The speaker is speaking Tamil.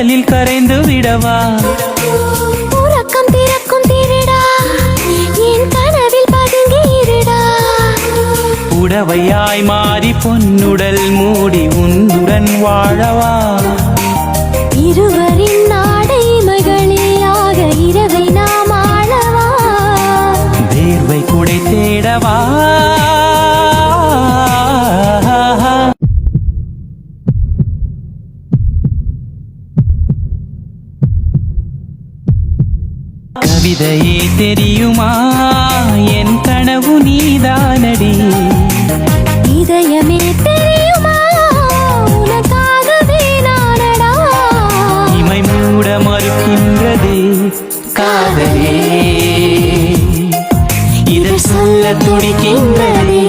காதலில் கரைந்து விடவா உறக்கம் திறக்கும் திருடா என் கனவில் பதுங்கி இருடா உடவையாய் மாறி பொன்னுடல் மூடி உன்னுடன் வாழவா இருவரின் நாடை மகளிலாக இரவை நாம் ஆளவா வேர்வை குடை தேடவா கவிதையே தெரியுமா என் கனவு நீதானடி இதயமே தெரியுமா உனக்காகவே நானடா இமை மூட மறுக்கின்றதே காதலே இதை சொல்ல துடிக்கின்றதே